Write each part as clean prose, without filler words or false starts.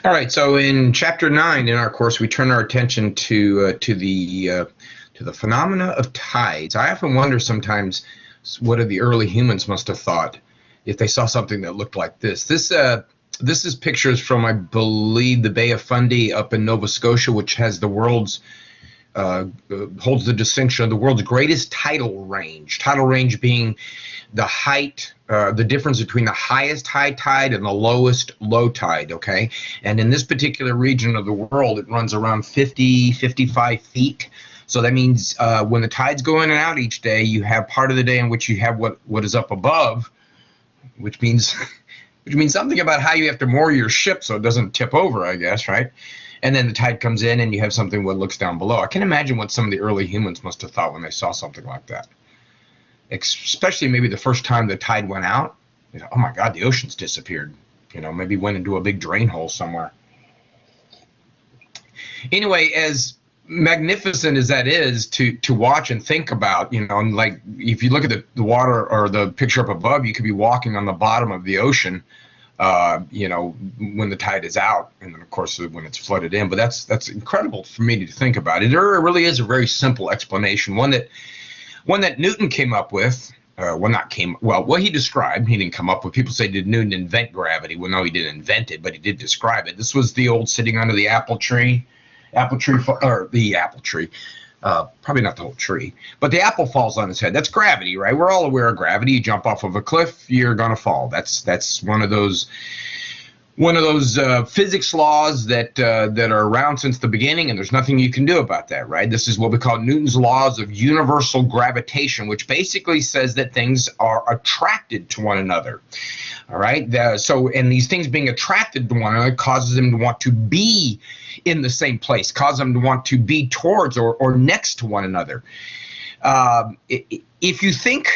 All right, so in chapter 9 in our course, we turn our attention to the phenomena of tides. I often wonder sometimes what the early humans must have thought if they saw something that looked like this. This is pictures from, I believe, the Bay of Fundy up in Nova Scotia, which has the world's holds the distinction of the world's greatest tidal range. Tidal range being the height, the difference between the highest high tide and the lowest low tide, okay? And in this particular region of the world, it runs around 50, 55 feet. So that means when the tides go in and out each day, you have part of the day in which you have what is up above, which means something about how you have to moor your ship so it doesn't tip over, I guess, right? And then the tide comes in and you have something what looks down below. I can imagine what some of the early humans must have thought when they saw something like that. Especially maybe the first time the tide went out. Oh my God, the ocean's disappeared. Maybe went into a big drain hole somewhere. Anyway, as magnificent as that is to watch and think about, and like if you look at the water or the picture up above, you could be walking on the bottom of the ocean, when the tide is out, and then of course when it's flooded in. But that's incredible for me to think about. And there really is a very simple explanation, one that Newton came up with. What he described, he didn't come up with. People say, did Newton invent gravity? Well, no, he didn't invent it, but he did describe it. This was the old sitting under the apple tree, probably not the whole tree, but the apple falls on his head. That's gravity, right? We're all aware of gravity. You jump off of a cliff, you're going to fall. That's one of those physics laws that are around since the beginning, and there's nothing you can do about that, right? This is what we call Newton's laws of universal gravitation, which basically says that things are attracted to one another. All right. And these things being attracted to one another causes them to want to be in the same place, cause them to want to be towards or next to one another. If you think,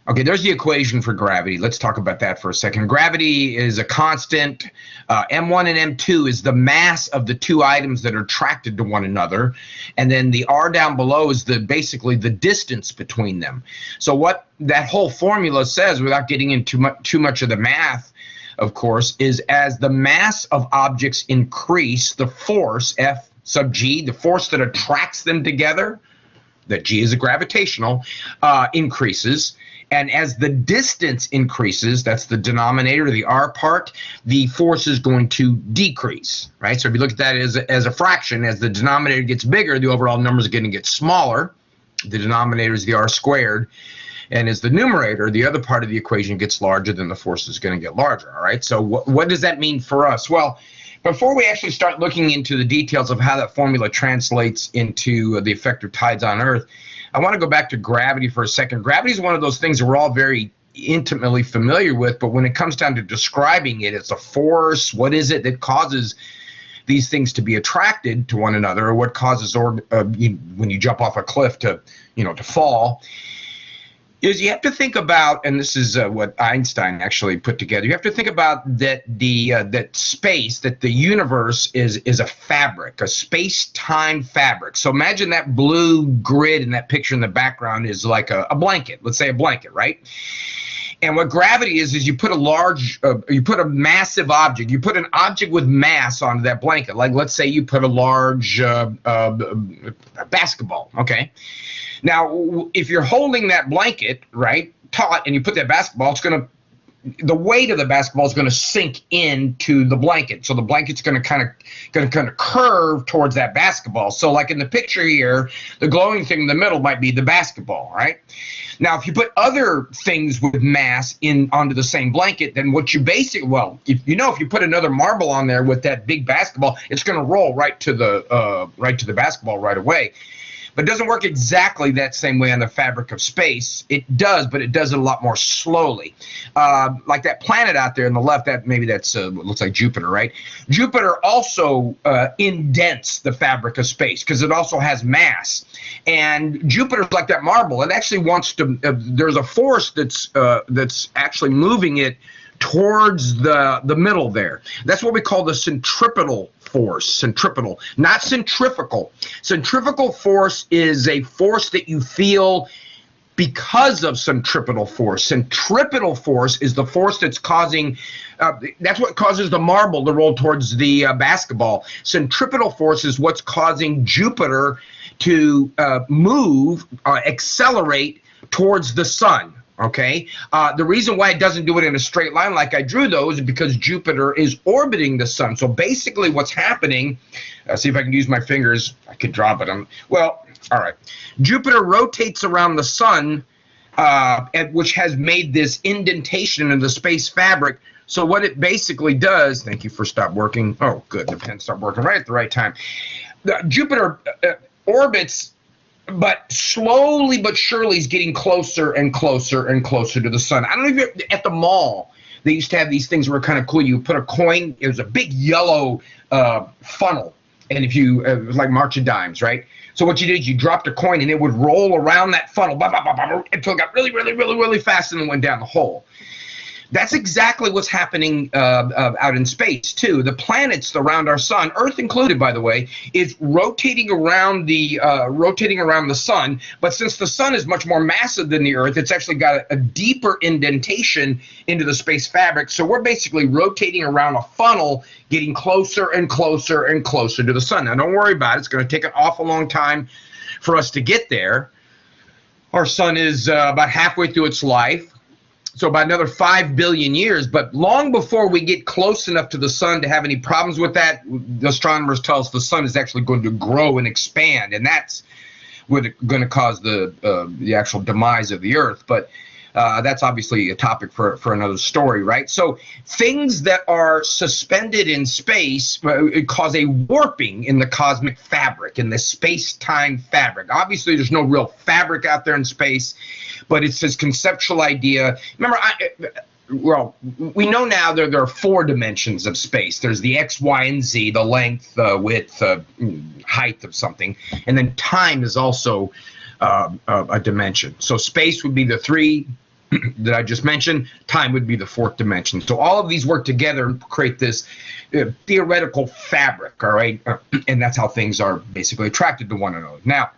okay, there's the equation for gravity. Let's talk about that for a second. Gravity is a constant. M1 and M2 is the mass of the two items that are attracted to one another. And then the R down below is basically the distance between them. So what that whole formula says, without getting into too much of the math, of course, is as the mass of objects increase, the force, F sub G, the force that attracts them together, that G is a gravitational, increases. And as the distance increases, that's the denominator, the R part, the force is going to decrease, right? So if you look at that as a fraction, as the denominator gets bigger, the overall number is going to get smaller. The denominator is the R squared. And as the numerator, the other part of the equation gets larger, then the force is going to get larger, all right? So what does that mean for us? Well, before we actually start looking into the details of how that formula translates into the effect of tides on Earth, I want to go back to gravity for a second. Gravity is one of those things that we're all very intimately familiar with, but when it comes down to describing it, it's a force. What is it that causes these things to be attracted to one another, or what causes when you jump off a cliff to fall? Is you have to think about, and this is what Einstein actually put together, you have to think about that that space, that the universe is a fabric, a space-time fabric. So imagine that blue grid in that picture in the background is like a blanket. Let's say a blanket, right? And what gravity is you put a massive object, you put an object with mass onto that blanket. Like let's say you put a large basketball, okay? Now, if you're holding that blanket, right, taut, and you put that basketball, the weight of the basketball is going to sink into the blanket. So the blanket's going to kind of curve towards that basketball. So like in the picture here, the glowing thing in the middle might be the basketball, right? Now, if you put other things with mass onto the same blanket, then what you if you put another marble on there with that big basketball, it's going to roll right to the basketball right away. But it doesn't work exactly that same way on the fabric of space. It does, but it does it a lot more slowly. Like that planet out there on the left, that's looks like Jupiter, right? Jupiter also indents the fabric of space because it also has mass. And Jupiter's like that marble. It actually wants to. There's a force that's actually moving it towards the middle there. That's what we call the centripetal force. Centripetal, not centrifugal. Centrifugal force is a force that you feel because of centripetal force. Centripetal force is the force that's causing, that's what causes the marble to roll towards the basketball. Centripetal force is what's causing Jupiter to move, accelerate towards the sun. Okay, the reason why it doesn't do it in a straight line like I drew those is because Jupiter is orbiting the sun. So basically what's happening, see if I can use my fingers. I could draw, but well, all right. Jupiter rotates around the sun, which has made this indentation in the space fabric. So what it basically does, thank you for stop working. Oh, good, the pen stopped working right at the right time. Jupiter orbits, but slowly but surely is getting closer and closer and closer to the sun. I don't know if you're at the mall. They used to have these things that were kind of cool. You put a coin. It was a big yellow funnel, and if you it was like March of Dimes, right? So what you did is you dropped a coin, and it would roll around that funnel until it got really, really, really, really fast, and then went down the hole. That's exactly what's happening out in space, too. The planets around our sun, Earth included, by the way, is rotating around the sun. But since the sun is much more massive than the Earth, it's actually got a deeper indentation into the space fabric. So we're basically rotating around a funnel, getting closer and closer and closer to the sun. Now, don't worry about it. It's going to take an awful long time for us to get there. Our sun is about halfway through its life. So about another 5 billion years, but long before we get close enough to the sun to have any problems with that, the astronomers tell us the sun is actually going to grow and expand, and that's what's going to cause the actual demise of the Earth. But that's obviously a topic for another story, right? So things that are suspended in space cause a warping in the cosmic fabric, in the space-time fabric. Obviously, there's no real fabric out there in space, but it's this conceptual idea. Remember, well, we know now there are 4 dimensions of space. There's the X, Y, and Z, the length, width, height of something, and then time is also a dimension. So space would be the 3 that I just mentioned. Time would be the 4th dimension. So all of these work together and create this theoretical fabric, all right? And that's how things are basically attracted to one another. Now,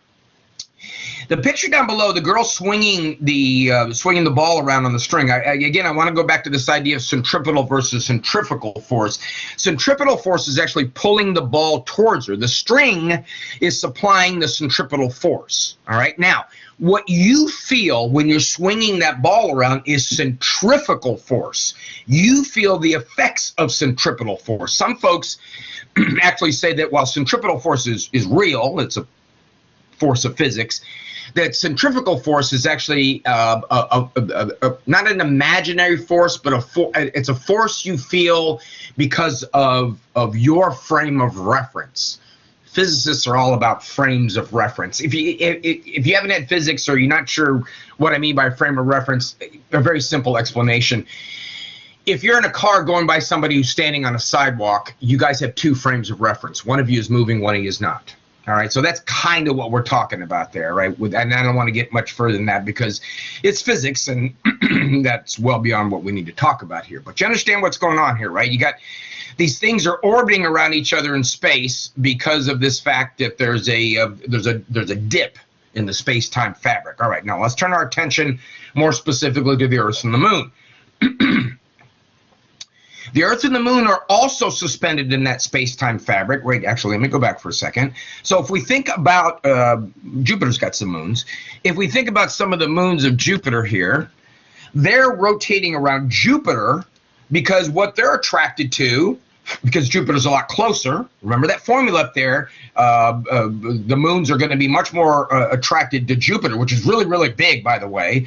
the picture down below, the girl swinging the ball around on the string. Again, I want to go back to this idea of centripetal versus centrifugal force. Centripetal force is actually pulling the ball towards her. The string is supplying the centripetal force. All right. Now, what you feel when you're swinging that ball around is centrifugal force. You feel the effects of centripetal force. Some folks actually say that while centripetal force is real, it's a force of physics, that centrifugal force is actually not an imaginary force, but it's a force you feel because of your frame of reference. Physicists are all about frames of reference. If you haven't had physics or you're not sure what I mean by frame of reference, a very simple explanation. If you're in a car going by somebody who's standing on a sidewalk, you guys have 2 frames of reference. One of you is moving, one of you is not. All right, so that's kind of what we're talking about there, right? And I don't want to get much further than that because it's physics, and that's well beyond what we need to talk about here. But you understand what's going on here, right? You got these things are orbiting around each other in space because of this fact that there's a dip in the space-time fabric. All right, now let's turn our attention more specifically to the Earth and the Moon. The Earth and the Moon are also suspended in that space-time fabric. Wait, actually, let me go back for a second. So if we think about, Jupiter's got some moons. If we think about some of the moons of Jupiter here, they're rotating around Jupiter because what they're attracted to, because Jupiter's a lot closer, remember that formula up there, the moons are going to be much more attracted to Jupiter, which is really, really big, by the way,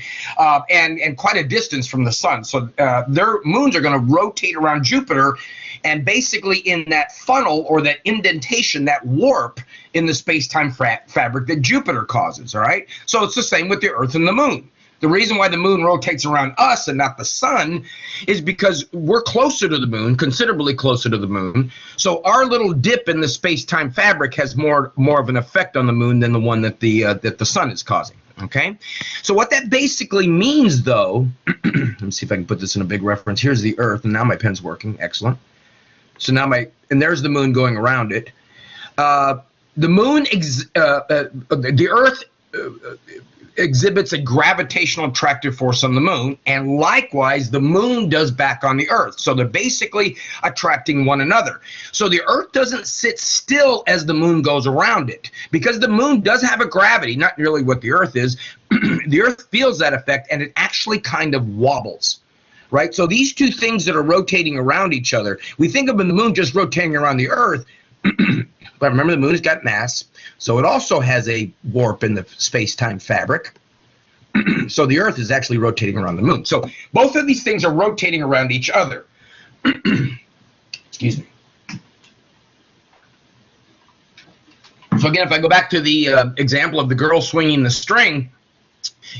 and quite a distance from the sun. So their moons are going to rotate around Jupiter, and basically in that funnel or that indentation, that warp in the space-time fabric that Jupiter causes, all right? So it's the same with the Earth and the Moon. The reason why the moon rotates around us and not the sun is because we're closer to the moon, considerably closer to the moon. So our little dip in the space-time fabric has more of an effect on the moon than the one that the sun is causing. Okay? So what that basically means, though, let me see if I can put this in a big reference. Here's the Earth, and now my pen's working. Excellent. So now and there's the moon going around it. The moon, the Earth exhibits a gravitational attractive force on the moon, and likewise the moon does back on the earth. So they're basically attracting one another. So the earth doesn't sit still as the moon goes around it, because the moon does have a gravity, not nearly what the earth is. The earth feels that effect, and it actually kind of wobbles. Right? So these two things that are rotating around each other, we think of the moon just rotating around the earth, but remember the moon has got mass, so it also has a warp in the space-time fabric. So the earth is actually rotating around the moon. So both of these things are rotating around each other. Excuse me. So again, if I go back to the example of the girl swinging the string,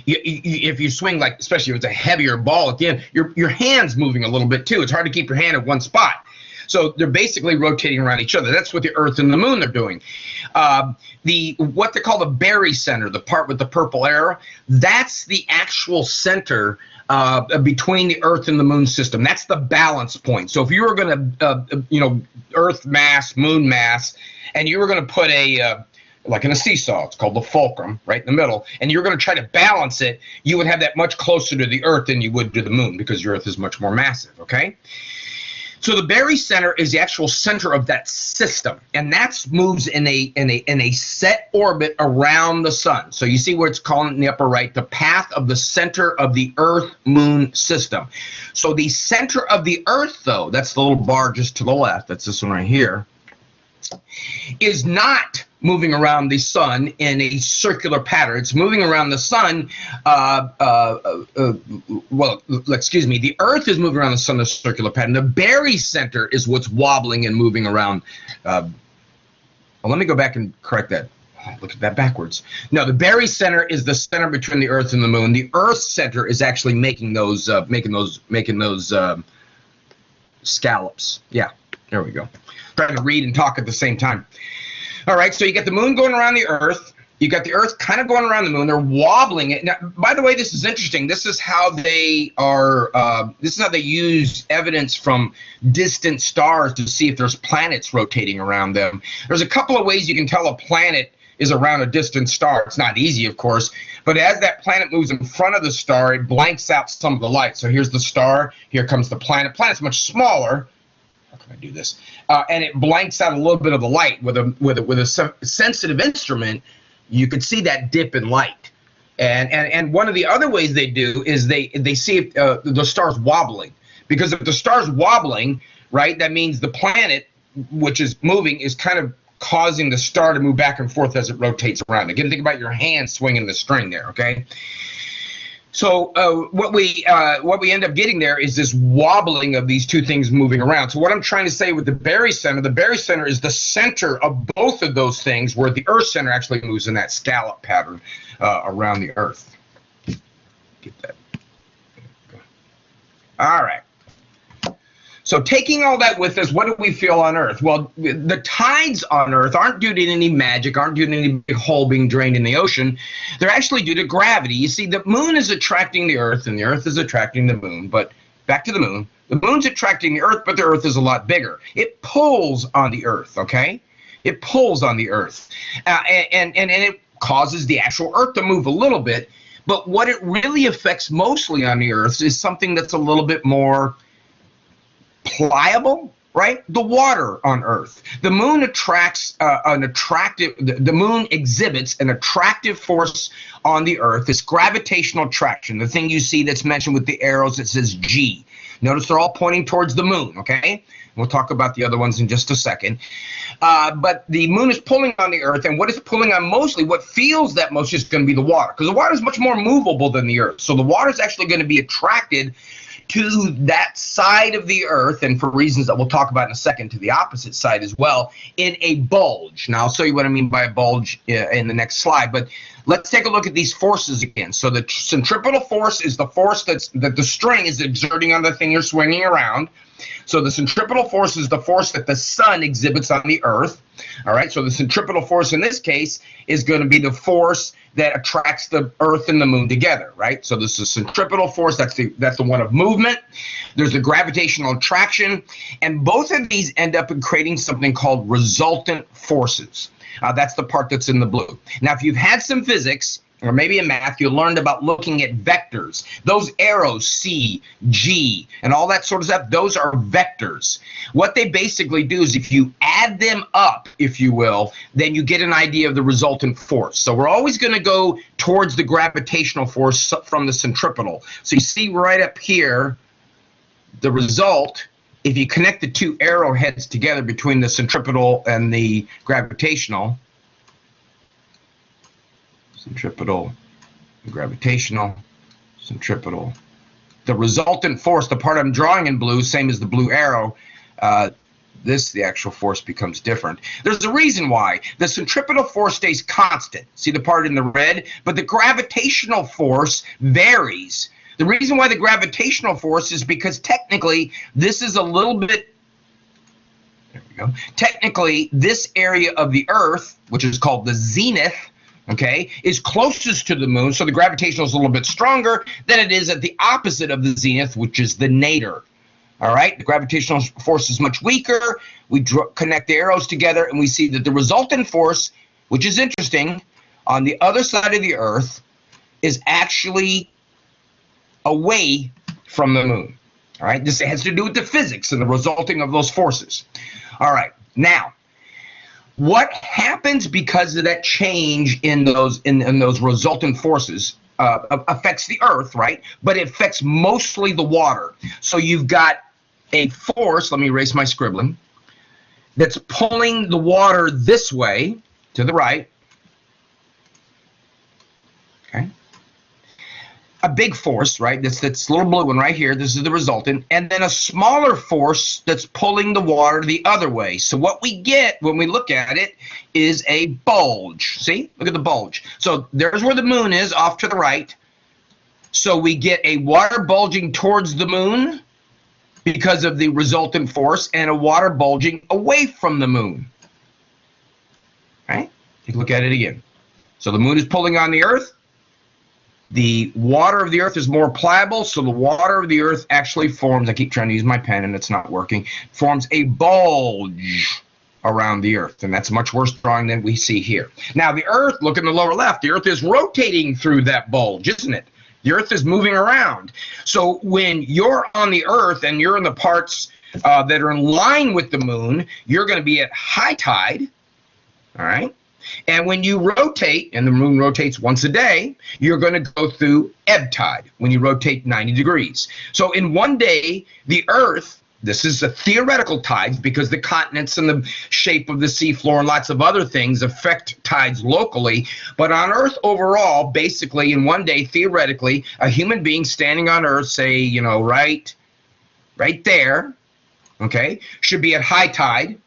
if you swing, like, especially if it's a heavier ball at the end, your hand's moving a little bit too. It's hard to keep your hand at one spot. So they're basically rotating around each other. That's what the earth and the moon are doing. What they call the barycenter, the part with the purple arrow, that's the actual center between the earth and the moon system. That's the balance point. So if you were going to, earth mass, moon mass, and you were going to put like in a seesaw, it's called the fulcrum, right in the middle, and you're going to try to balance it, you would have that much closer to the earth than you would to the moon, because your earth is much more massive, okay? So the barycenter is the actual center of that system, and that moves in a set orbit around the sun. So you see where it's calling in the upper right, the path of the center of the Earth-Moon system. So the center of the Earth, though, that's the little bar just to the left, that's this one right here, is not moving around the sun in a circular pattern. It's moving around the sun, the Earth is moving around the sun in a circular pattern. The barycenter is what's wobbling and moving around. Well, let me go back and correct that. Oh, look at that backwards. No, the barycenter is the center between the Earth and the moon. The Earth center is actually making those scallops. Yeah, there we go. Trying to read and talk at the same time. All right, so you got the moon going around the Earth. You got the Earth kind of going around the moon. They're wobbling it. Now, by the way, this is interesting. This is how they are. This is how they use evidence from distant stars to see if there's planets rotating around them. There's a couple of ways you can tell a planet is around a distant star. It's not easy, of course, but as that planet moves in front of the star, it blanks out some of the light. So here's the star. Here comes the planet. Planet's much smaller. How can I do this? And it blanks out a little bit of the light with a sensitive instrument. You could see that dip in light. And one of the other ways they do is they see if the star's wobbling, because if the star's wobbling, right, that means the planet, which is moving, is kind of causing the star to move back and forth as it rotates around. Again, think about your hand swinging the string there. Okay. So what we end up getting there is this wobbling of these two things moving around. So what I'm trying to say with the barycenter is the center of both of those things, where the Earth center actually moves in that scallop pattern around the Earth. Get that. All right. So taking all that with us, what do we feel on Earth? Well, the tides on Earth aren't due to any magic, aren't due to any big hole being drained in the ocean. They're actually due to gravity. You see, the moon is attracting the Earth, and the Earth is attracting the moon. But back to the moon. The moon's attracting the Earth, but the Earth is a lot bigger. It pulls on the Earth, okay? It pulls on the Earth. And it causes the actual Earth to move a little bit. But what it really affects mostly on the Earth is something that's a little bit more pliable, right? The water on Earth. The moon attracts the moon exhibits an attractive force on the Earth. It's gravitational attraction, the thing you see that's mentioned with the arrows that says G. Notice they're all pointing towards the moon, okay? We'll talk about the other ones in just a second. But the moon is pulling on the Earth, and what it's pulling on mostly, what feels that most, is going to be the water, because the water is much more movable than the Earth. So the water is actually going to be attracted to that side of the Earth, and for reasons that we'll talk about in a second, to the opposite side as well, in a bulge. Now, I'll show you what I mean by a bulge in the next slide, but let's take a look at these forces again. So the centripetal force is the force that the string is exerting on the thing you're swinging around. So the centripetal force is the force that the sun exhibits on the Earth. All right, so the centripetal force in this case is going to be the force that attracts the Earth and the moon together, right? So this is centripetal force, that's the one of movement. There's the gravitational attraction, and both of these end up in creating something called resultant forces. That's the part that's in the blue. Now, if you've had some physics, or maybe in math, you learned about looking at vectors. Those arrows, C, G, and all that sort of stuff, those are vectors. What they basically do is if you add them up, if you will, then you get an idea of the resultant force. So we're always going to go towards the gravitational force from the centripetal. So you see right up here, the result, if you connect the two arrowheads together between the centripetal and the gravitational, centripetal, gravitational, centripetal, the resultant force, the part I'm drawing in blue, same as the blue arrow, the actual force becomes different. There's a reason why. The centripetal force stays constant. See the part in the red? But the gravitational force varies. The reason why the gravitational force is because technically this is a little bit, there we go. Technically, this area of the Earth, which is called the zenith, okay, is closest to the moon, so the gravitational is a little bit stronger than it is at the opposite of the zenith, which is the nadir. All right, the gravitational force is much weaker. We connect the arrows together, and we see that the resultant force, which is interesting, on the other side of the Earth is actually away from the moon. All right, this has to do with the physics and the resulting of those forces. All right, now, what happens because of that change in those resultant forces affects the Earth, right? But it affects mostly the water. So you've got a force, let me erase my scribbling, that's pulling the water this way to the right. Okay. A big force, right? This little blue one right here. This is the resultant. And then a smaller force that's pulling the water the other way. So what we get when we look at it is a bulge. See? Look at the bulge. So there's where the moon is, off to the right. So we get a water bulging towards the moon because of the resultant force, and a water bulging away from the moon. Right? Take a look at it again. So the moon is pulling on the Earth. The water of the Earth is more pliable, so the water of the Earth actually forms, I keep trying to use my pen and it's not working, forms a bulge around the Earth, and that's a much worse drawing than we see here. Now the Earth, look in the lower left, the Earth is rotating through that bulge, isn't it? The Earth is moving around. So when you're on the Earth and you're in the parts that are in line with the moon, you're going to be at high tide, all right? And when you rotate, and the moon rotates once a day, you're going to go through ebb tide when you rotate 90 degrees. So in one day, the Earth, this is a theoretical tide because the continents and the shape of the seafloor and lots of other things affect tides locally. But on Earth overall, basically in one day, theoretically, a human being standing on Earth, say, you know, right there, okay, should be at high tide.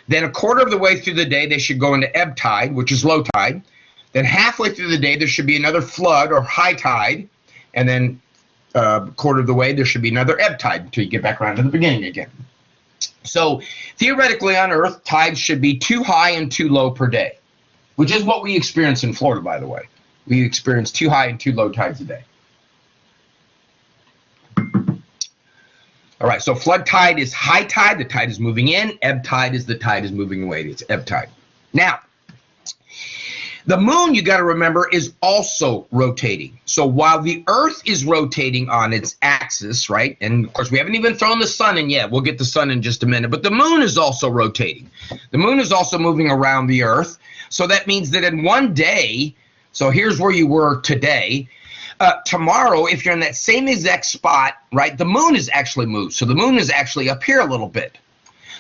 Then a quarter of the way through the day, they should go into ebb tide, which is low tide. Then halfway through the day, there should be another flood or high tide. And then a quarter of the way, there should be another ebb tide until you get back around to the beginning again. So theoretically on Earth, tides should be too high and too low per day, which is what we experience in Florida, by the way. We experience too high and too low tides a day. All right, so flood tide is high tide. The tide is moving in. Ebb tide is the tide is moving away. It's ebb tide. Now, the moon, you got to remember, is also rotating. So while the Earth is rotating on its axis, right, and of course we haven't even thrown the sun in yet. We'll get the sun in just a minute. But the moon is also rotating. The moon is also moving around the Earth. So that means that in one day, so here's where you were today. Tomorrow, if you're in that same exact spot, right, the moon is actually moved. So the moon is actually up here a little bit.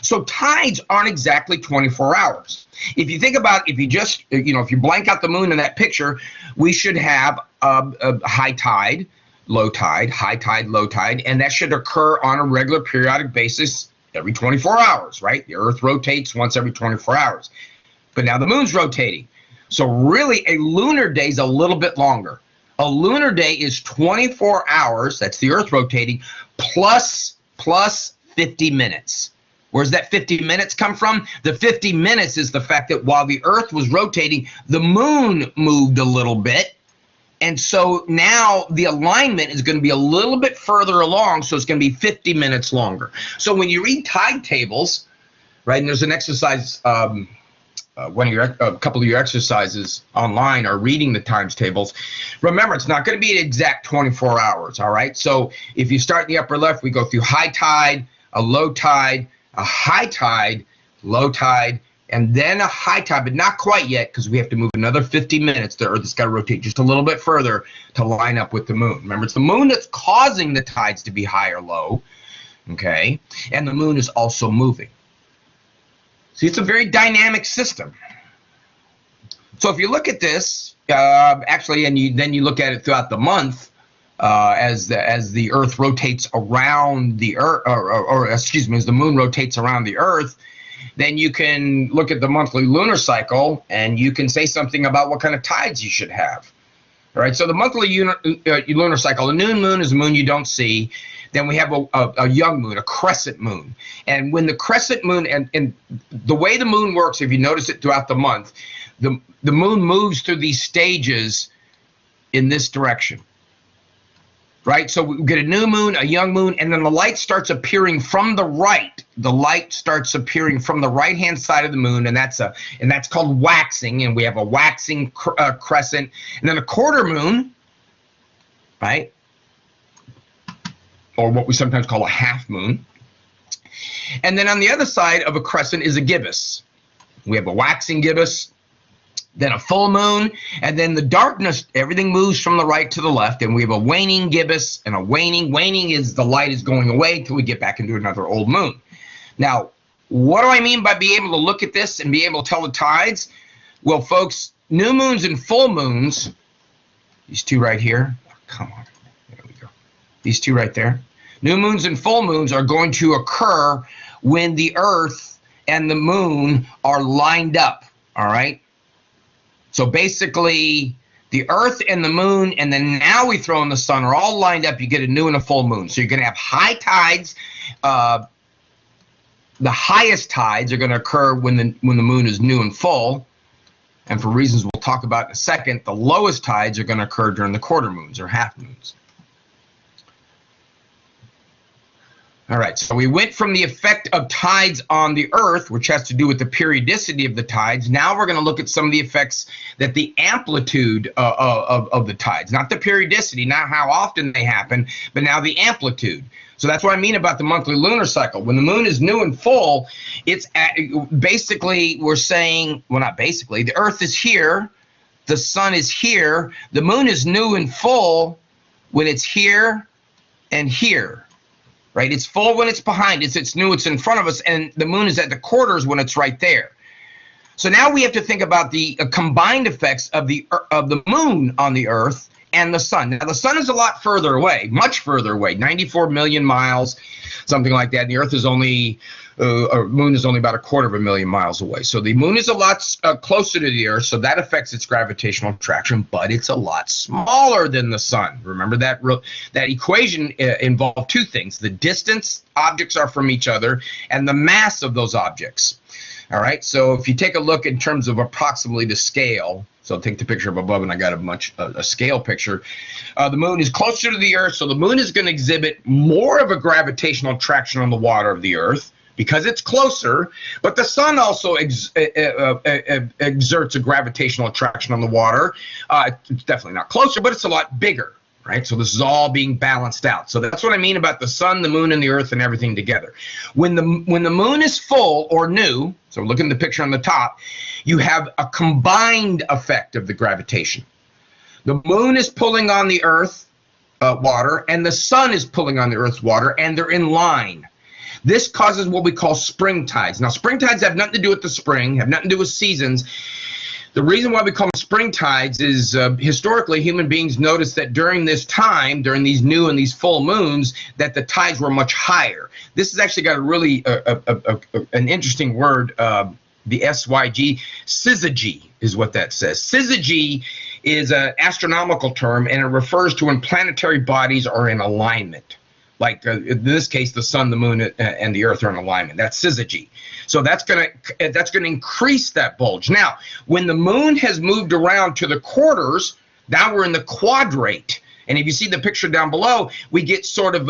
So tides aren't exactly 24 hours. If you think about, if you just, if you blank out the moon in that picture, we should have a high tide, low tide, high tide, low tide, and that should occur on a regular periodic basis every 24 hours, right? The Earth rotates once every 24 hours. But now the moon's rotating. So really a lunar day is a little bit longer. A lunar day is 24 hours, that's the Earth rotating, plus 50 minutes. Where's that 50 minutes come from? The 50 minutes is the fact that while the Earth was rotating, the moon moved a little bit. And so now the alignment is going to be a little bit further along, so it's going to be 50 minutes longer. So when you read tide tables, right, and there's an exercise a couple of your exercises online or reading the times tables, remember it's not going to be an exact 24 hours. All right. So if you start in the upper left, we go through high tide, a low tide, a high tide, low tide, and then a high tide, but not quite yet because we have to move another 50 minutes. The Earth has got to rotate just a little bit further to line up with the moon. Remember, it's the moon that's causing the tides to be high or low. Okay. And the moon is also moving. See, it's a very dynamic system. So if you look at this, actually, and then you look at it throughout the month, as the Earth rotates around the Earth, or excuse me, as the moon rotates around the Earth, then you can look at the monthly lunar cycle, and you can say something about what kind of tides you should have. All right, so the monthly lunar cycle, a new moon is a moon you don't see. Then we have a young moon, a crescent moon. And when the crescent moon, and the way the moon works, if you notice it throughout the month, the moon moves through these stages in this direction. Right? So we get a new moon, a young moon, and then the light starts appearing from the right. The light starts appearing from the right-hand side of the moon, and that's called waxing. And we have a waxing crescent, and then a quarter moon, right? Or what we sometimes call a half moon. And then on the other side of a crescent is a gibbous. We have a waxing gibbous, then a full moon, and then the darkness, everything moves from the right to the left, and we have a waning gibbous and a waning. Waning is the light is going away until we get back into another old moon. Now, what do I mean by being able to look at this and be able to tell the tides? Well, folks, new moons and full moons, these two right here, come on, there we go. These two right there. New moons and full moons are going to occur when the Earth and the moon are lined up, all right? So basically, the Earth and the moon, and then now we throw in the sun, are all lined up. You get a new and a full moon. So you're going to have high tides. The highest tides are going to occur when the moon is new and full. And for reasons we'll talk about in a second, the lowest tides are going to occur during the quarter moons or half moons. All right, so we went from the effect of tides on the Earth, which has to do with the periodicity of the tides. Now we're going to look at some of the effects that the amplitude of the tides, not the periodicity, not how often they happen, but now the amplitude. So that's what I mean about the monthly lunar cycle. When the moon is new and full, it's basically, we're saying, well, not basically, the Earth is here, the sun is here, the moon is new and full when it's here and here. Right? It's full when it's behind us, it's new, it's in front of us, and the moon is at the quarters when it's right there. So now we have to think about the combined effects of the moon on the Earth and the sun. Now, the sun is a lot further away, much further away, 94 million miles, something like that. And the Earth is only, or moon is only about 250,000 miles away. So the moon is a lot closer to the Earth, so that affects its gravitational attraction, but it's a lot smaller than the sun. Remember that equation involved two things: the distance objects are from each other and the mass of those objects. All right, so if you take a look in terms of approximately the scale, so take the picture up above, and I got a scale picture. The moon is closer to the Earth, so the moon is going to exhibit more of a gravitational attraction on the water of the Earth because it's closer, but the sun also exerts a gravitational attraction on the water. It's definitely not closer, but it's a lot bigger. Right? So this is all being balanced out. So that's what I mean about the sun, the moon, and the Earth and everything together. When the moon is full or new, so look at the picture on the top, you have a combined effect of the gravitation. The moon is pulling on the Earth water, and the sun is pulling on the Earth's water, and they're in line. This causes what we call spring tides. Now, spring tides have nothing to do with the spring, have nothing to do with seasons. The reason why we call them spring tides is historically human beings noticed that during this time, during these new and these full moons, that the tides were much higher. This has actually got a really an interesting word, the SYG, syzygy is what that says. Syzygy is an astronomical term, and it refers to when planetary bodies are in alignment. Like in this case, the sun, the moon, and the Earth are in alignment. That's syzygy. So that's gonna increase that bulge. Now, when the moon has moved around to the quarters, now we're in the quadrate. And if you see the picture down below, we get sort of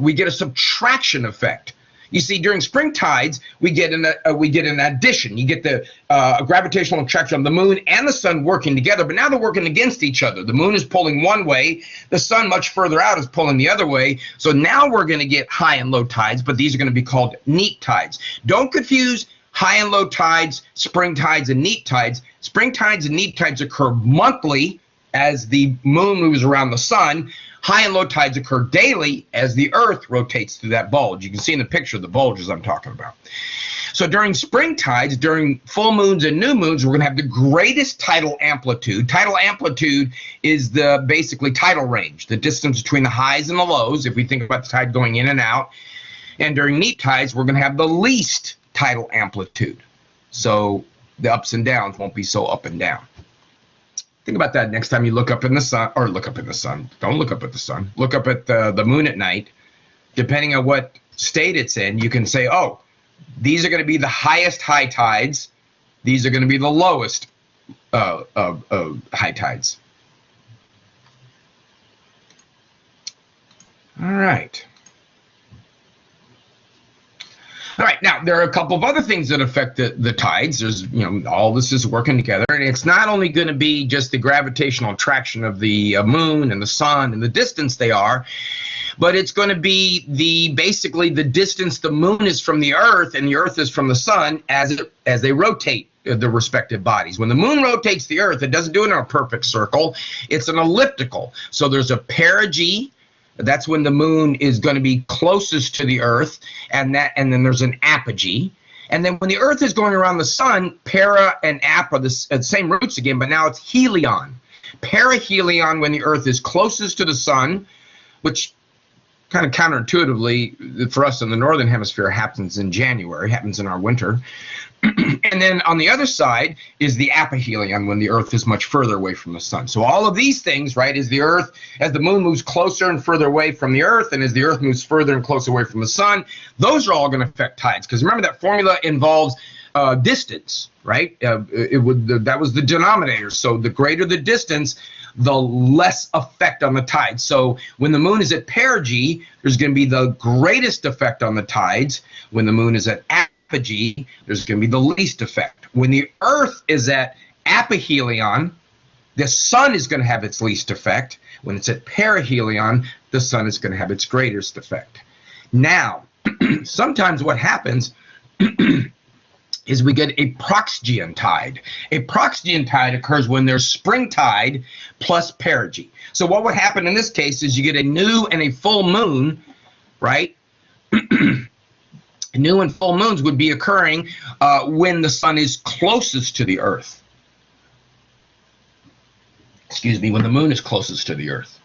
we get a subtraction effect. You see, during spring tides, we get an addition. You get the gravitational attraction of the moon and the sun working together, but now they're working against each other. The moon is pulling one way, the sun much further out is pulling the other way. So now we're going to get high and low tides, but these are going to be called neap tides. Don't confuse high and low tides, spring tides, and neap tides. Spring tides and neap tides occur monthly as the moon moves around the sun. High and low tides occur daily as the earth rotates through that bulge. You can see in the picture the bulges I'm talking about. So during spring tides, during full moons and new moons, we're going to have the greatest tidal amplitude. Tidal amplitude is the basically tidal range, the distance between the highs and the lows, if we think about the tide going in and out. And during neap tides, we're going to have the least tidal amplitude. So the ups and downs won't be so up and down. Think about that next time you look up in the sun, or look up in the sun. Don't look up at the sun. Look up at the moon at night. Depending on what state it's in, you can say, oh, these are going to be the highest high tides. These are going to be the lowest high tides. All right. All right, now there are a couple of other things that affect the tides. There's, all this is working together, and it's not only going to be just the gravitational attraction of the moon and the sun and the distance they are, but it's going to be basically the distance the moon is from the earth and the earth is from the sun as they rotate the respective bodies. When the moon rotates the earth, it doesn't do it in a perfect circle. It's an elliptical. So there's a perigee. That's when the moon is going to be closest to the earth, and then there's an apogee. And then when the earth is going around the sun, para and ap are the same roots again, but now it's helion. Perihelion when the earth is closest to the sun, which kind of counterintuitively for us in the northern hemisphere happens in January, happens in our winter. And then on the other side is the aphelion when the earth is much further away from the sun. So all of these things, right, as the moon moves closer and further away from the earth, and as the earth moves further and closer away from the sun, those are all going to affect tides. Because remember, that formula involves distance, right? That was the denominator. So the greater the distance, the less effect on the tides. So when the moon is at perigee, there's going to be the greatest effect on the tides. When the moon is at apogee, there's going to be the least effect. When the earth is at aphelion, the sun is going to have its least effect. When it's at perihelion, the sun is going to have its greatest effect. Now, sometimes what happens is we get a proxian tide. A proxian tide occurs when there's spring tide plus perigee. So what would happen in this case is you get a new and a full moon, right? New and full moons would be occurring when the sun is closest to the earth. Excuse me, when the moon is closest to the earth.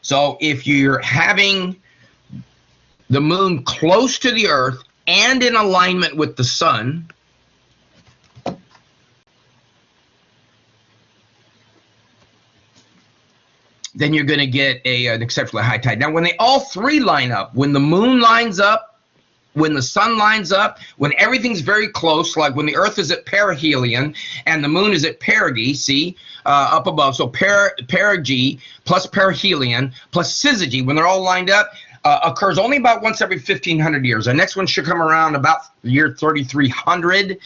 So if you're having the moon close to the earth and in alignment with the sun, then you're going to get an exceptionally high tide. Now, when they all three line up, when the moon lines up, when the sun lines up, when everything's very close, like when the earth is at perihelion and the moon is at perigee, see, up above, so perigee plus perihelion plus syzygy, when they're all lined up, occurs only about once every 1,500 years. Our next one should come around about the year 3,300,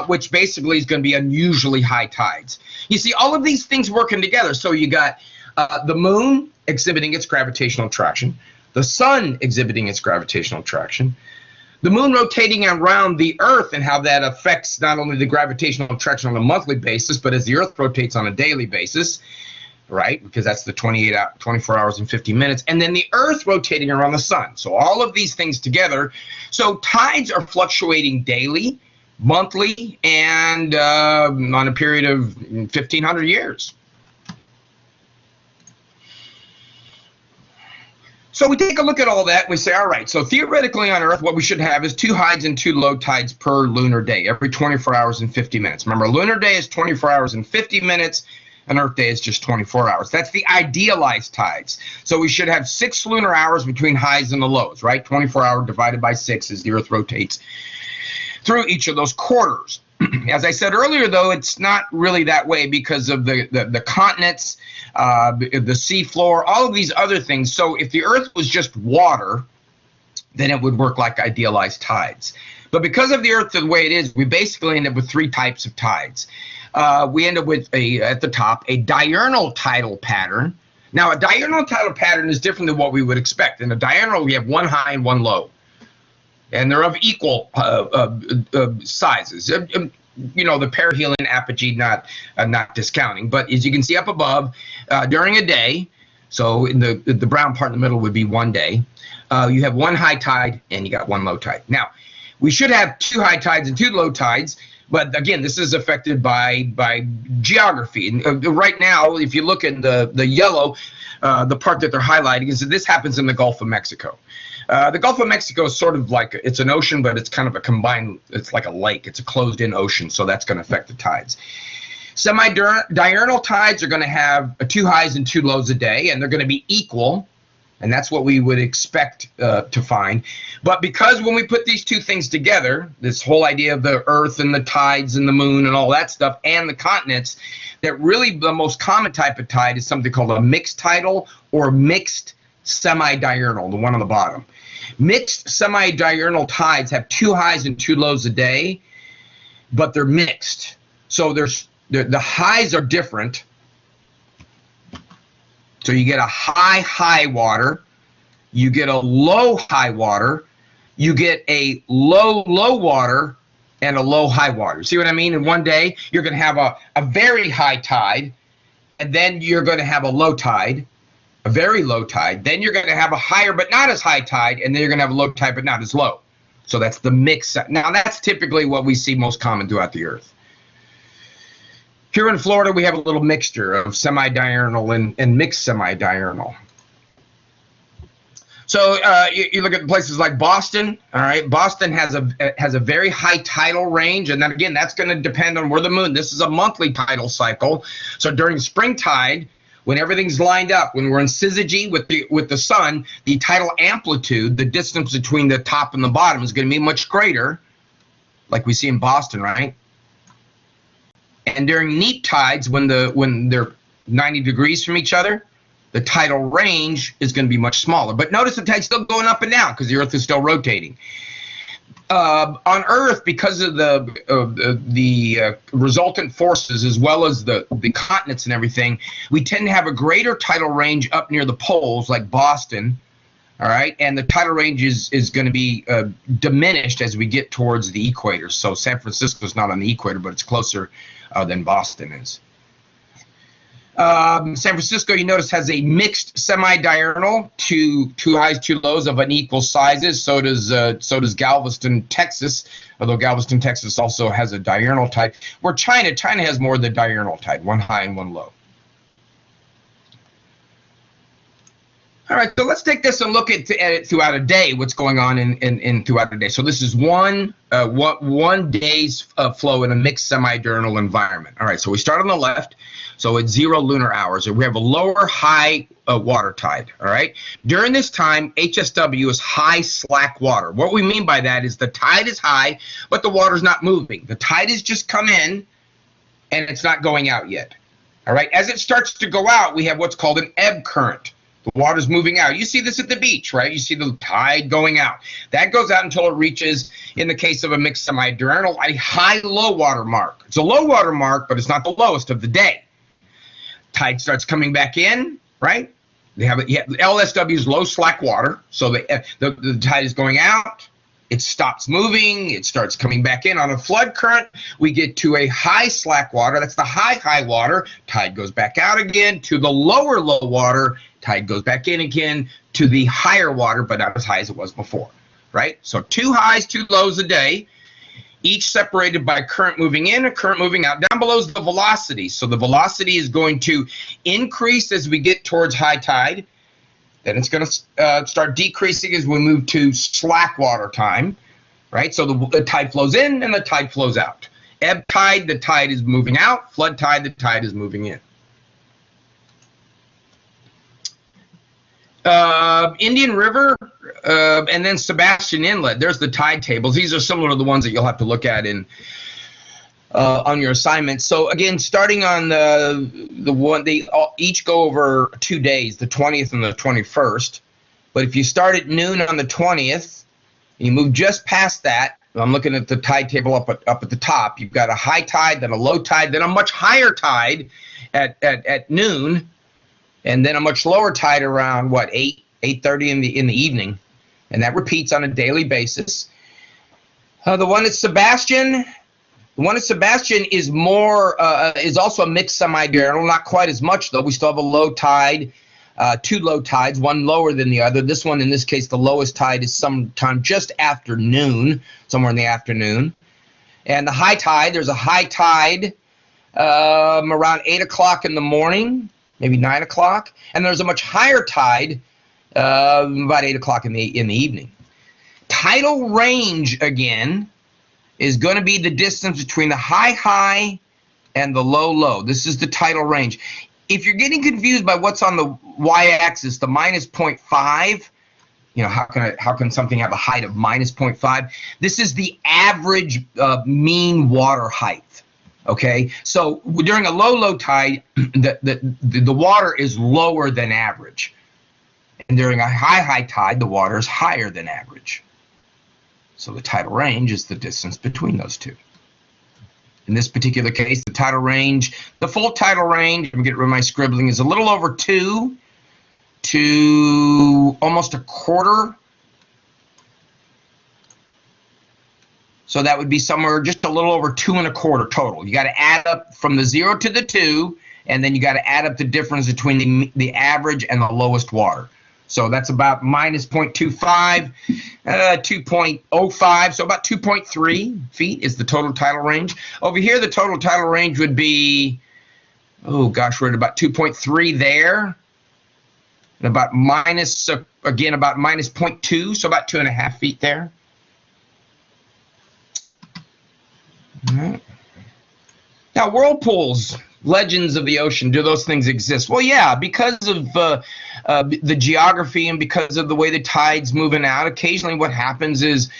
which basically is going to be unusually high tides. You see, all of these things working together. So you got the moon exhibiting its gravitational attraction, the sun exhibiting its gravitational attraction, the moon rotating around the earth and how that affects not only the gravitational attraction on a monthly basis, but as the earth rotates on a daily basis, right? Because that's the 24 hours and 50 minutes. And then the earth rotating around the sun. So all of these things together. So tides are fluctuating daily, monthly, and on a period of 1,500 years. So we take a look at all that and we say, all right, so theoretically on Earth, what we should have is 2 highs and 2 low tides per lunar day, every 24 hours and 50 minutes. Remember, a lunar day is 24 hours and 50 minutes. An Earth day is just 24 hours. That's the idealized tides. So we should have 6 lunar hours between highs and the lows, right? 24 hours divided by 6 as the Earth rotates through each of those quarters. As I said earlier, though, it's not really that way because of the continents, the seafloor, all of these other things. So if the Earth was just water, then it would work like idealized tides. But because of the Earth the way it is, we basically end up with three types of tides. We end up with, at the top, a diurnal tidal pattern. Now, a diurnal tidal pattern is different than what we would expect. In a diurnal, we have one high and one low, and they're of equal sizes. You know, the perihelion apogee not discounting. But as you can see up above, during a day, so in the brown part in the middle would be one day, you have one high tide and you got one low tide. Now, we should have two high tides and two low tides, but again, this is affected by geography. And right now, if you look at the yellow, the part that they're highlighting is that this happens in the Gulf of Mexico. The Gulf of Mexico is sort of like, it's an ocean, but it's kind of a combined, it's like a lake. It's a closed-in ocean, so that's going to affect the tides. Semi-diurnal tides are going to have two highs and two lows a day, and they're going to be equal. And that's what we would expect to find. But because when we put these two things together, this whole idea of the Earth and the tides and the moon and all that stuff and the continents, that really the most common type of tide is something called a mixed tidal or mixed semi-diurnal, the one on the bottom. Mixed semi-diurnal tides have two highs and two lows a day, but they're mixed. So the highs are different. So you get a high water, you get a low high water, you get a low water, and a low high water. See what I mean? In one day, you're going to have a very high tide, and then you're going to have a low tide, a very low tide. Then you're going to have a higher but not as high tide, and then you're going to have a low tide but not as low. So that's the mix. Now, that's typically what we see most common throughout the Earth. Here in Florida, we have a little mixture of semi-diurnal and mixed semi-diurnal. So you look at places like Boston. All right, Boston has a very high tidal range, and then again, that's going to depend on where the moon. This is a monthly tidal cycle. So during spring tide, when everything's lined up, when we're in syzygy with the sun, the tidal amplitude, the distance between the top and the bottom, is going to be much greater, like we see in Boston, right? And during neap tides, when they're 90 degrees from each other, the tidal range is going to be much smaller. But notice the tide's still going up and down because the Earth is still rotating. On Earth, because of the resultant forces as well as the continents and everything, we tend to have a greater tidal range up near the poles, like Boston. All right, and the tidal range is going to be diminished as we get towards the equator. So San Francisco is not on the equator, but it's closer than Boston is. San Francisco, you notice, has a mixed semi-diurnal, two highs, two lows of unequal sizes. So does Galveston, Texas, although Galveston, Texas also has a diurnal tide. Where China has more of the diurnal tide, one high and one low. All right, so let's take this and look at it throughout a day, what's going on in throughout the day. So this is one day's flow in a mixed semi-diurnal environment. All right, so we start on the left, so it's 0 lunar hours. We have a lower high water tide, all right? During this time, HSW is high slack water. What we mean by that is the tide is high, but the water's not moving. The tide has just come in, and it's not going out yet, all right? As it starts to go out, we have what's called an ebb current. The water's moving out. You see this at the beach, right? You see the tide going out. That goes out until it reaches, in the case of a mixed semi-diurnal, a high low water mark. It's a low water mark, but it's not the lowest of the day. Tide starts coming back in, right? They have LSW is low slack water, so the tide is going out. It stops moving. It starts coming back in. On a flood current, we get to a high slack water. That's the high water. Tide goes back out again to the lower low water. Tide goes back in again to the higher water, but not as high as it was before, right? So two highs, two lows a day, each separated by current moving in and current moving out. Down below is the velocity. So the velocity is going to increase as we get towards high tide. Then it's going to start decreasing as we move to slack water time, right? So the tide flows in and the tide flows out. Ebb tide, the tide is moving out. Flood tide, the tide is moving in. Indian River and then Sebastian Inlet. There's the tide tables. These are similar to the ones that you'll have to look at on your assignment. So again, starting on the one, they each go over 2 days, the 20th and the 21st. But if you start at noon on the 20th, and you move just past that, I'm looking at the tide table up at the top. You've got a high tide, then a low tide, then a much higher tide at noon, and then a much lower tide around what 8:30 in the evening, and that repeats on a daily basis. The one at Sebastian is more is also a mixed semi-diurnal, not quite as much though. We still have a low tide, two low tides, one lower than the other. This one, in this case, the lowest tide is sometime just after noon, somewhere in the afternoon. And the high tide, there's a high tide around 8 o'clock in the morning, maybe 9 o'clock, and there's a much higher tide about 8 o'clock in the evening. Tidal range, again, is going to be the distance between the high and the low. This is the tidal range. If you're getting confused by what's on the y-axis, the minus 0.5, you know, how can something have a height of minus 0.5? This is the average mean water height. Okay, so during a low tide, the water is lower than average, and during a high tide, the water is higher than average. So the tidal range is the distance between those two. In this particular case, the tidal range, the full tidal range, let me get rid of my scribbling, is a little over 2 to almost a quarter. So that would be somewhere just a little over 2 1/4 total. You got to add up from the 0 to the 2, and then you got to add up the difference between the average and the lowest water. So that's about minus 0.25, 2.05, so about 2.3 feet is the total tidal range. Over here, the total tidal range would be, oh gosh, we're at about 2.3 there. And about minus, again, about minus 0.2, so about 2.5 feet there. All right. Now, whirlpools, legends of the ocean, do those things exist? Well, yeah, because of the geography and because of the way the tide's moving out, occasionally what happens is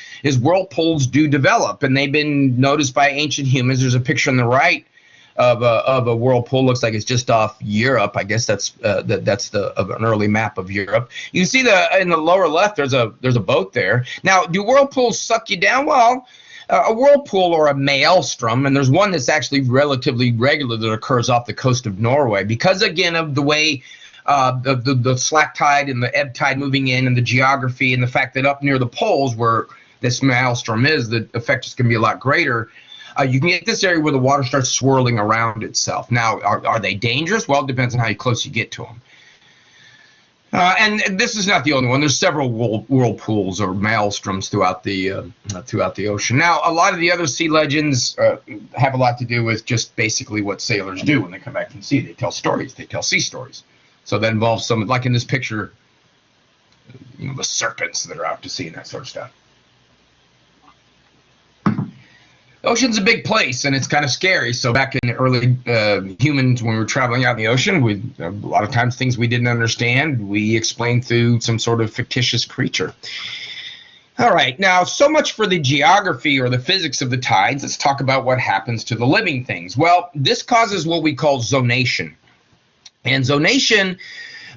whirlpools do develop, and they've been noticed by ancient humans. There's a picture on the right of a whirlpool. Looks like it's just off Europe. I guess that's an early map of Europe. You can see in the lower left there's a boat there. Now, do whirlpools suck you down? Well, a whirlpool or a maelstrom, and there's one that's actually relatively regular that occurs off the coast of Norway because, again, of the way the slack tide and the ebb tide moving in and the geography and the fact that up near the poles where this maelstrom is, the effect is going to be a lot greater. You can get this area where the water starts swirling around itself. Now, are they dangerous? Well, it depends on how close you get to them. And this is not the only one. There's several whirlpools or maelstroms throughout the ocean. Now, a lot of the other sea legends have a lot to do with just basically what sailors do when they come back from sea. They tell stories. They tell sea stories. So that involves some, like in this picture, you know, the serpents that are out to sea and that sort of stuff. The ocean's a big place, and it's kind of scary. So back in the early humans, when we were traveling out in the ocean, a lot of times things we didn't understand, we explained through some sort of fictitious creature. All right, now so much for the geography or the physics of the tides. Let's talk about what happens to the living things. Well, this causes what we call zonation. And zonation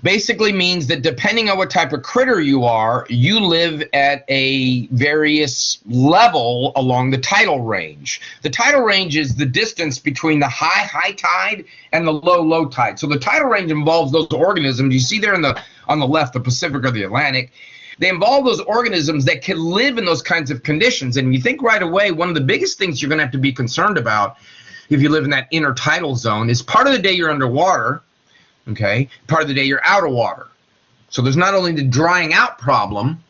basically means that depending on what type of critter you are, you live at a various level along the tidal range. The tidal range is the distance between the high tide and the low tide. So the tidal range involves those organisms you see there on the left, the Pacific or the Atlantic. They involve those organisms that can live in those kinds of conditions. And you think right away, one of the biggest things you're going to have to be concerned about if you live in that intertidal zone is part of the day you're underwater. Okay, part of the day you're out of water. So there's not only the drying out problem,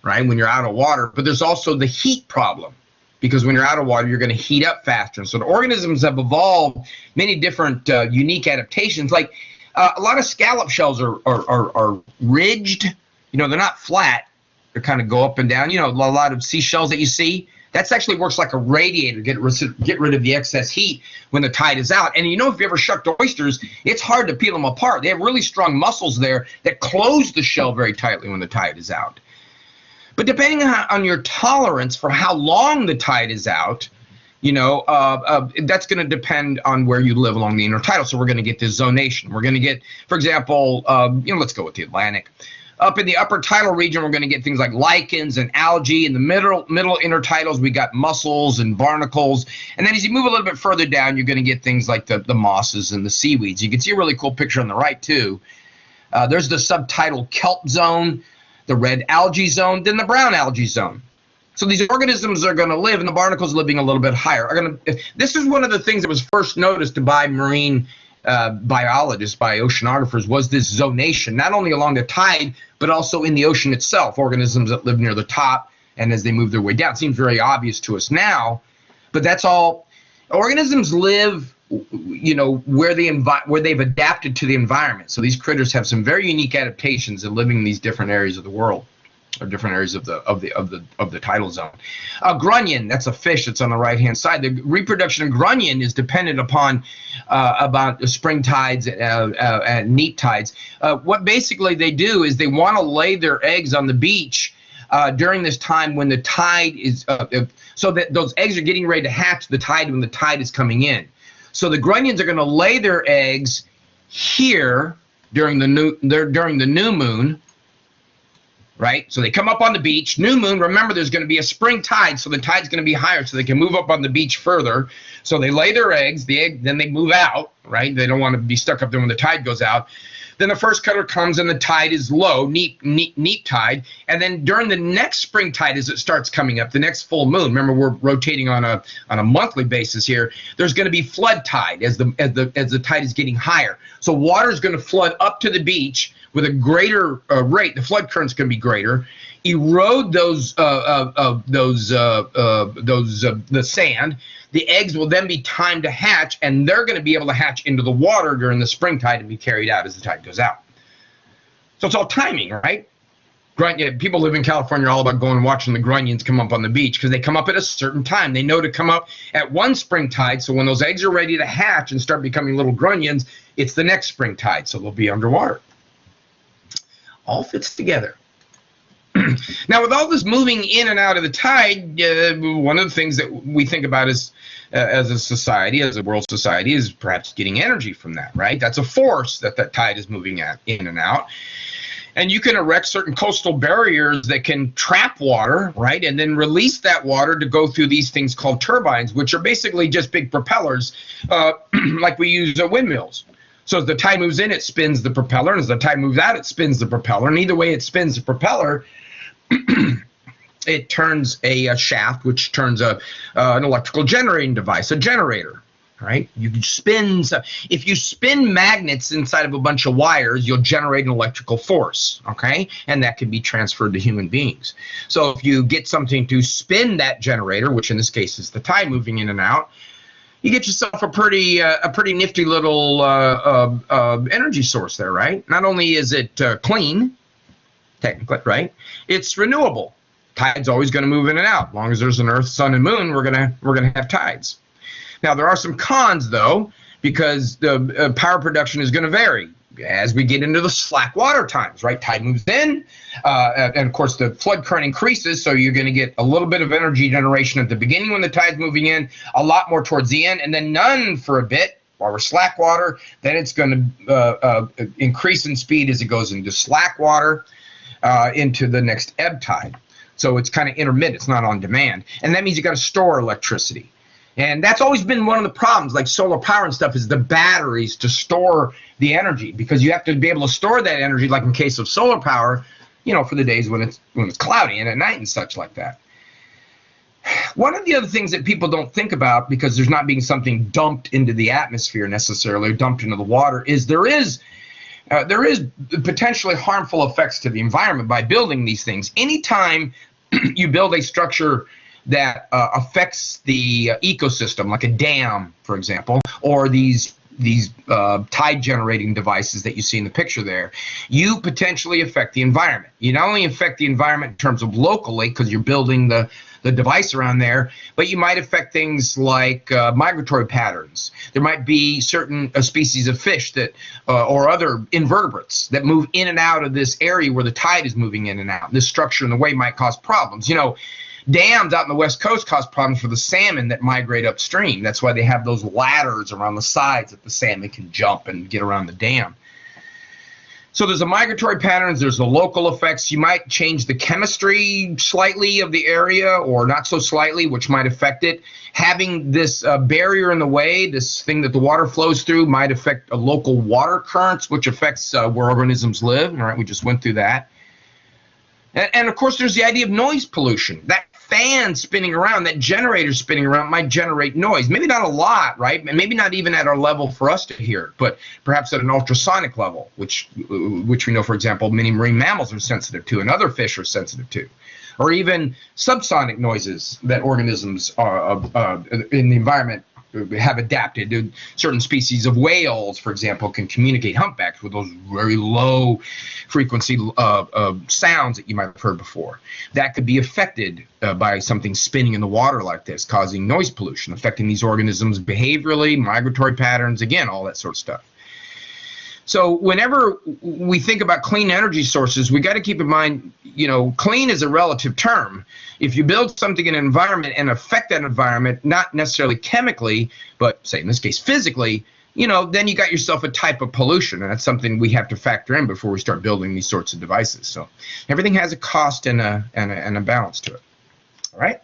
right, when you're out of water, but there's also the heat problem. Because when you're out of water, you're going to heat up faster. So the organisms have evolved many different unique adaptations. Like a lot of scallop shells are ridged. You know, they're not flat. They kind of go up and down. You know, a lot of seashells that you see, that actually works like a radiator to get rid of the excess heat when the tide is out. And you know, if you ever shucked oysters, it's hard to peel them apart. They have really strong muscles there that close the shell very tightly when the tide is out. But depending on your tolerance for how long the tide is out, you know, that's going to depend on where you live along the intertidal. So we're going to get this zonation. We're going to get, for example, you know, let's go with the Atlantic. Up in the upper tidal region, we're going to get things like lichens and algae. In the middle intertidals, we got mussels and barnacles. And then as you move a little bit further down, you're going to get things like the mosses and the seaweeds. You can see a really cool picture on the right, too. There's the subtidal kelp zone, the red algae zone, then the brown algae zone. So these organisms are going to live, and the barnacles living a little bit higher. This is one of the things that was first noticed by marine biologists, by oceanographers, was this zonation, not only along the tide, but also in the ocean itself, organisms that live near the top and as they move their way down. It seems very obvious to us now, but that's all. Organisms live, where they've adapted to the environment. So these critters have some very unique adaptations in living in these different areas of the world, or different areas of the tidal zone. Grunion, that's a fish that's on the right-hand side. The reproduction of grunion is dependent upon about the spring tides and neap tides. What basically they do is they want to lay their eggs on the beach during this time when the tide is, so that those eggs are getting ready to hatch the tide when the tide is coming in. So the grunions are going to lay their eggs here during the new moon. Right? So they come up on the beach, new moon, remember there's going to be a spring tide, so the tide's going to be higher so they can move up on the beach further. So they lay their eggs, then they move out, right? They don't want to be stuck up there when the tide goes out. Then the first cutter comes and the tide is low, neap tide. And then during the next spring tide, as it starts coming up, the next full moon, remember we're rotating on a monthly basis here, there's going to be flood tide as the tide is getting higher. So water is going to flood up to the beach with a greater rate. The flood current's going to be greater, erode the sand. The eggs will then be timed to hatch, and they're going to be able to hatch into the water during the spring tide and be carried out as the tide goes out. So it's all timing, right? People live in California are all about going and watching the grunions come up on the beach because they come up at a certain time. They know to come up at one spring tide, so when those eggs are ready to hatch and start becoming little grunions, it's the next spring tide, so they'll be underwater. All fits together. Now, with all this moving in and out of the tide, one of the things that we think about as a society, as a world society, is perhaps getting energy from that, right? That's a force that tide is moving in and out. And you can erect certain coastal barriers that can trap water, right, and then release that water to go through these things called turbines, which are basically just big propellers, like we use windmills. So as the tide moves in, it spins the propeller, and as the tide moves out, it spins the propeller. And either way it spins the propeller, it turns a shaft, which turns an electrical generating device, a generator, right? You can spin. If you spin magnets inside of a bunch of wires, you'll generate an electrical force, okay? And that can be transferred to human beings. So if you get something to spin that generator, which in this case is the tide moving in and out, you get yourself a pretty nifty little energy source there, right? Not only is it clean, technically, right? It's renewable. Tide's always going to move in and out. As long as there's an Earth, Sun, and Moon, we're gonna have tides. Now there are some cons though, because the power production is going to vary as we get into the slack water times, right? Tide moves in, and of course the flood current increases, so you're going to get a little bit of energy generation at the beginning when the tide's moving in, a lot more towards the end, and then none for a bit while we're slack water. Then it's going to increase in speed as it goes into slack water into the next ebb tide. So it's kind of intermittent, it's not on demand, and that means you got to store electricity. And that's always been one of the problems, like solar power and stuff, is the batteries to store the energy, because you have to be able to store that energy, like in case of solar power, for the days when it's cloudy and at night and such like that. One of the other things that people don't think about, because there's not being something dumped into the atmosphere necessarily, or dumped into the water, is there is potentially harmful effects to the environment by building these things. Anytime you build a structure that affects the ecosystem, like a dam, for example, or these tide generating devices that you see in the picture there, you potentially affect the environment. You not only affect the environment in terms of locally, because you're building the device around there, but you might affect things like migratory patterns. There might be certain species of fish that or other invertebrates that move in and out of this area where the tide is moving in and out. This structure and the way might cause problems. Dams out in the West Coast cause problems for the salmon that migrate upstream. That's why they have those ladders around the sides that the salmon can jump and get around the dam. So there's the migratory patterns, there's the local effects. You might change the chemistry slightly of the area or not so slightly, which might affect it. Having this barrier in the way, this thing that the water flows through, might affect local water currents, which affects where organisms live. All right, we just went through that. And of course, there's the idea of noise pollution. That fan spinning around, that generator spinning around might generate noise. Maybe not a lot, right? Maybe not even at our level for us to hear, but perhaps at an ultrasonic level, which we know, for example, many marine mammals are sensitive to and other fish are sensitive to. Or even subsonic noises that organisms are, in the environment have adapted. Certain species of whales, for example, can communicate, humpbacks, with those very low frequency sounds that you might have heard before. That could be affected by something spinning in the water like this, causing noise pollution, affecting these organisms behaviorally, migratory patterns, again, all that sort of stuff. So whenever we think about clean energy sources, we got to keep in mind, clean is a relative term. If you build something in an environment and affect that environment, not necessarily chemically, but say in this case physically, then you got yourself a type of pollution, and that's something we have to factor in before we start building these sorts of devices. So everything has a cost and a balance to it. All right.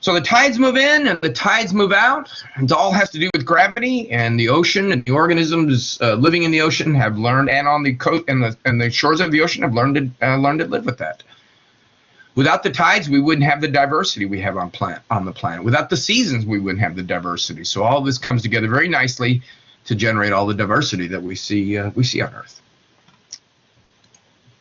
So the tides move in and the tides move out. It all has to do with gravity, and the ocean and the organisms living in the ocean have learned, and on the coast and the shores of the ocean have learned to live with that. Without the tides, we wouldn't have the diversity we have on the planet. Without the seasons, we wouldn't have the diversity. So all of this comes together very nicely to generate all the diversity that we see on Earth.